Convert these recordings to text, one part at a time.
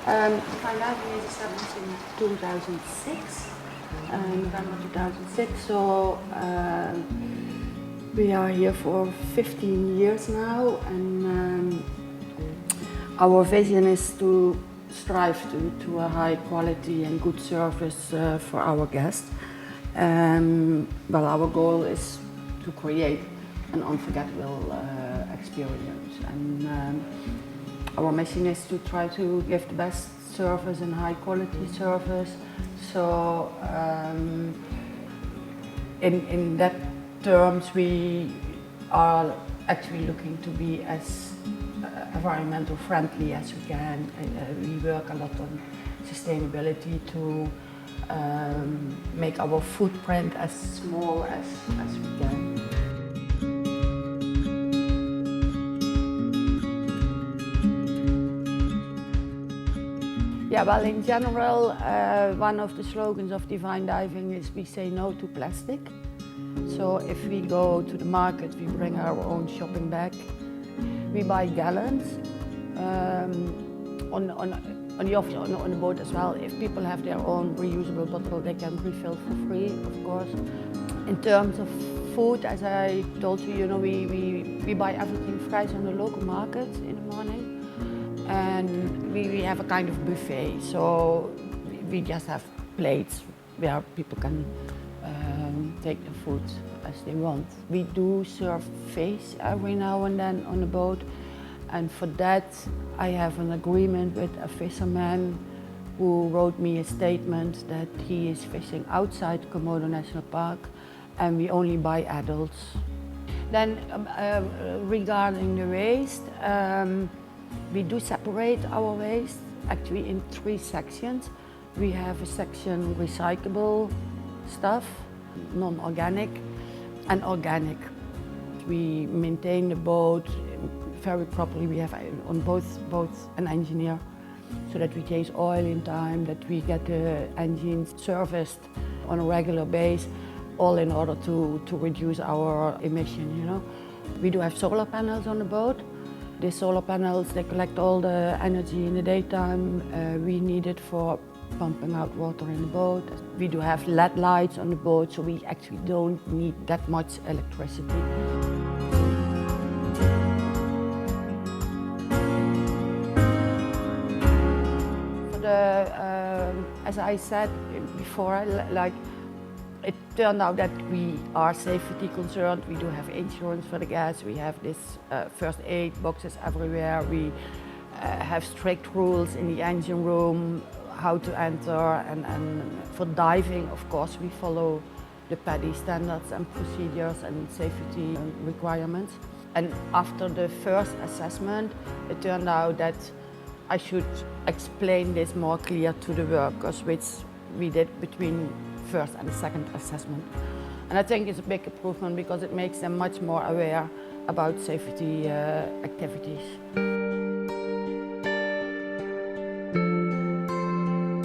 Divine Diving is established in 2006, November 2006, so we are here for 15 years now, and our vision is to strive to a high quality and good service for our guests. Well, our goal is to create an unforgettable experience, and our mission is to try to give the best service and high quality service. So in that terms, we are actually looking to be as environmental friendly as we can. We work a lot on sustainability to make our footprint as small as we can. Yeah, well, in general, one of the slogans of Divine Diving is we say no to plastic. So if we go to the market, we bring our own shopping bag. We buy gallons on the boat as well. If people have their own reusable bottle, they can refill for free, of course. In terms of food, as I told you, we buy everything fresh on the local market in the morning. And we have a kind of buffet, so we just have plates where people can take the food as they want. We do serve fish every now and then on the boat, and for that I have an agreement with a fisherman who wrote me a statement that he is fishing outside Komodo National Park and we only buy adults. Then regarding the waste, we do separate our waste actually in 3 sections. We have a section recyclable stuff, non-organic and organic. We maintain the boat very properly. We have on both boats an engineer so that we change oil in time, that we get the engines serviced on a regular basis, all in order to reduce our emission. We do have solar panels on the boat. The solar panels, they collect all the energy in the daytime. We need it for pumping out water in the boat. We do have LED lights on the boat, so we actually don't need that much electricity. As I said before, it turned out that we are safety concerned. We do have insurance for the guests. We have this first aid boxes everywhere. We have strict rules in the engine room, how to enter, and for diving, of course, we follow the PADI standards and procedures and safety requirements. And after the first assessment, it turned out that I should explain this more clear to the workers, which we did between first and second assessment. And I think it's a big improvement because it makes them much more aware about safety activities.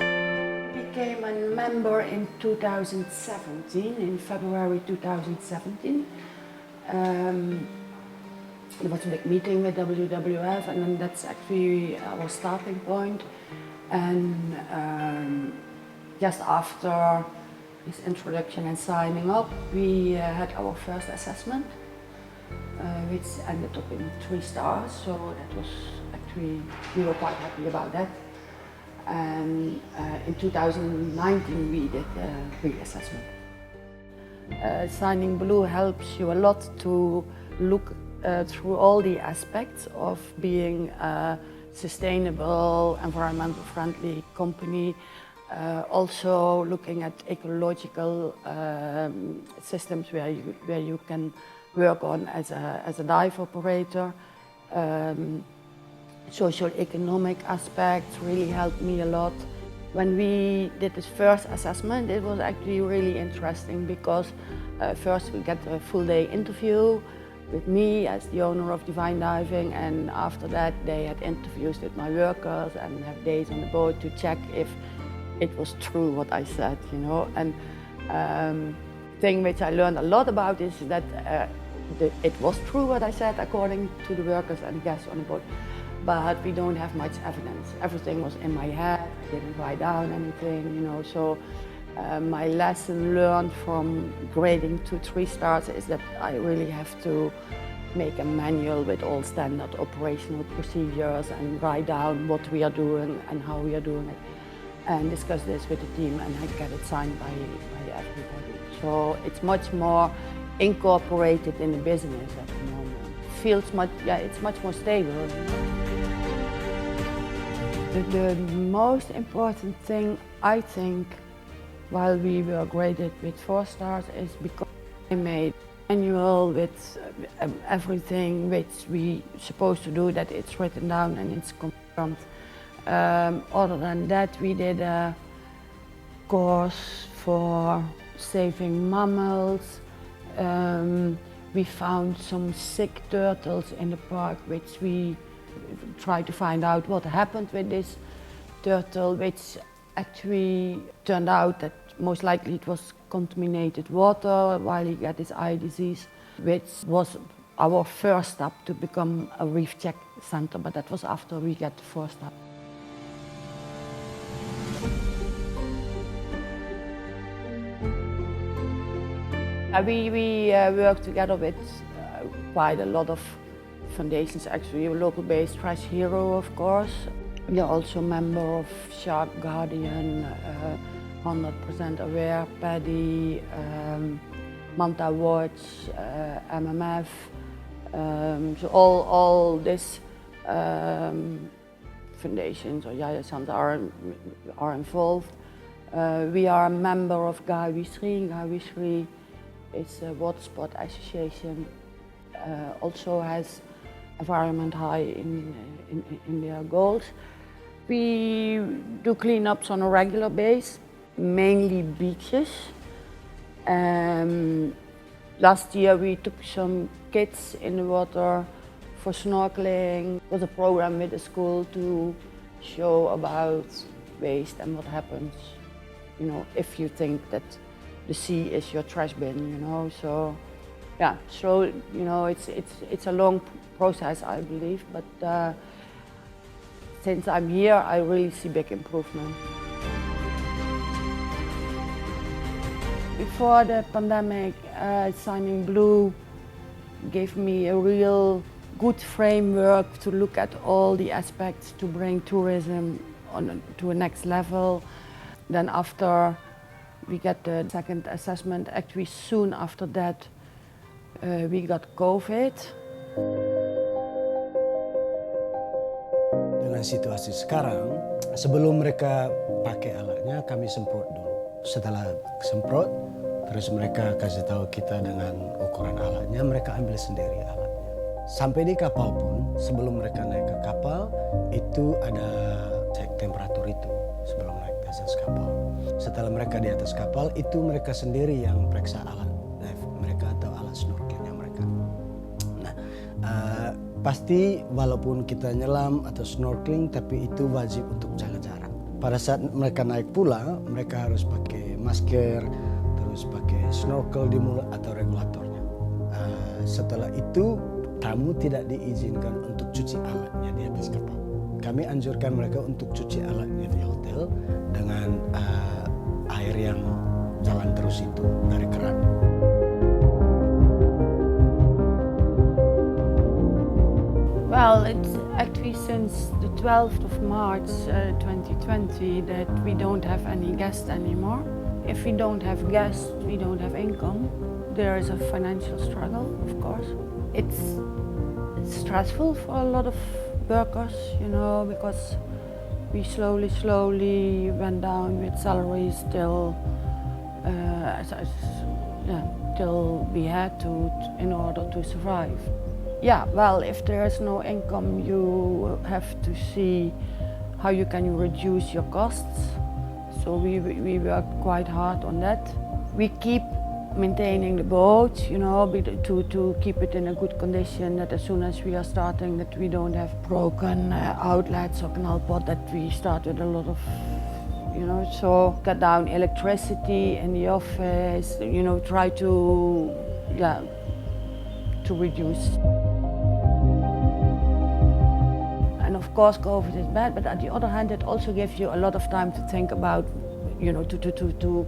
I became a member in 2017, in February 2017. There was a big meeting with WWF, and then that's actually our starting point. And just after this introduction and signing up, we had our first assessment, which ended up in 3 stars. So that was actually, we were quite happy about that. And in 2019, we did a reassessment. Signing Blue helps you a lot to look through all the aspects of being a sustainable, environmental friendly company. Also looking at ecological systems where you can work on as a dive operator. Socio-economic aspects really helped me a lot. When we did this first assessment, it was actually really interesting because first we got a full day interview with me as the owner of Divine Diving, and after that they had interviews with my workers and have days on the boat to check if it was true what I said, And thing which I learned a lot about is that it was true what I said according to the workers and guests on the boat. but we don't have much evidence. Everything was in my head, I didn't write down anything, you know, so my lesson learned from grading 2-3 stars is that I really have to make a manual with all standard operational procedures and write down what we are doing and how we are doing it, and discuss this with the team, and I get it signed by everybody. So it's much more incorporated in the business at the moment. Feels much, it's much more stable. The most important thing, I think, while we were graded with 4 stars is because I made manual with everything which we supposed to do, that it's written down and it's confirmed. Other than that, we did a course for saving mammals. We found some sick turtles in the park, which we tried to find out what happened with this turtle, which actually turned out that most likely it was contaminated water while he got his eye disease, which was our first step to become a reef check center, but that was after we got the 4 step. We work together with quite a lot of foundations, actually. A local-based Trash Hero, of course. We are also a member of Shark Guardian, 100% Aware, Paddy, Manta Watch, MMF. So all these foundations or yayasan are involved. We are a member of Gawi Sri is a water sport association, also has environment high in their goals. We do cleanups on a regular basis, mainly beaches. Last year we took some kids in the water for snorkeling. It was a program with the school to show about waste and what happens, you know, if you think that the sea is your trash bin, you know. So, yeah. So, you know, it's a long process, I believe, but since I'm here, I really see big improvement. Before the pandemic, Signing Blue gave me a real good framework to look at all the aspects to bring tourism to a next level. Then after we got the second assessment, actually soon after that, we got COVID. Dengan situasi sekarang, sebelum mereka pakai alatnya, kami semprot dulu. Setelah semprot, terus mereka kasih tahu kita dengan ukuran alatnya, mereka ambil sendiri alatnya. Sampai di kapal pun, sebelum mereka naik ke kapal, itu ada cek temperatur itu sebelum naik ke atas kapal. Setelah mereka di atas kapal, itu mereka sendiri yang periksa alat dive mereka atau alat snorkelnya mereka. Nah, pasti walaupun kita nyelam atau snorkeling, tapi itu wajib untuk jaga jarak. Pada saat mereka naik pula, mereka harus pakai masker, terus pakai snorkel di mulut atau regulatornya. Setelah itu, tamu tidak diizinkan untuk cuci alatnya di atas kapal. Kami anjurkan mereka untuk cuci alatnya di hotel dengan air yang jalan terus itu dari keran. Well, it's actually since the 12th of March 2020 that we don't have any guests anymore. If we don't have guests, we don't have income. There is a financial struggle, of course. It's stressful for a lot of workers, you know, because we slowly went down with salaries till we had to in order to survive. Yeah, well, if there is no income, you have to see how you can reduce your costs. So we worked quite hard on that. We keep maintaining the boat, you know, to keep it in a good condition, that as soon as we are starting, that we don't have broken outlets or canal pot, that we start with a lot of, you know, so cut down electricity in the office, you know, try to reduce. And of course, COVID is bad, but on the other hand, it also gives you a lot of time to think about, you know, to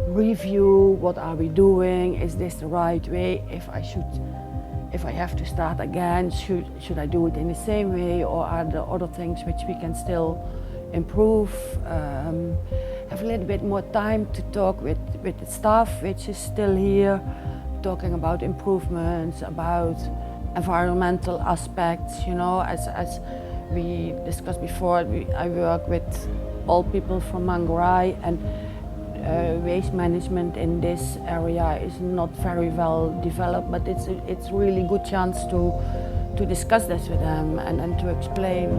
review what are we doing, is this the right way, if I have to start again, should I do it in the same way, or are there other things which we can still improve? Have a little bit more time to talk with the staff which is still here, talking about improvements, about environmental aspects, you know, as we discussed before, I work with all people from Manggarai, and waste management in this area is not very well developed, but it's really good chance to discuss this with them and to explain,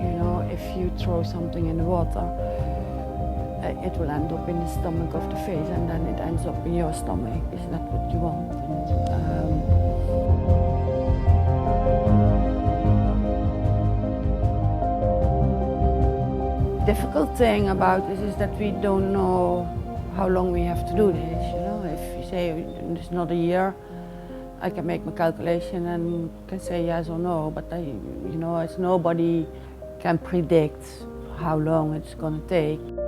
you know, if you throw something in the water, it will end up in the stomach of the fish, and then it ends up in your stomach. Is that what you want? Difficult thing about this is that we don't know how long we have to do this. You know, if you say it's not a year, I can make my calculation and can say yes or no. But you know, as nobody can predict how long it's going to take.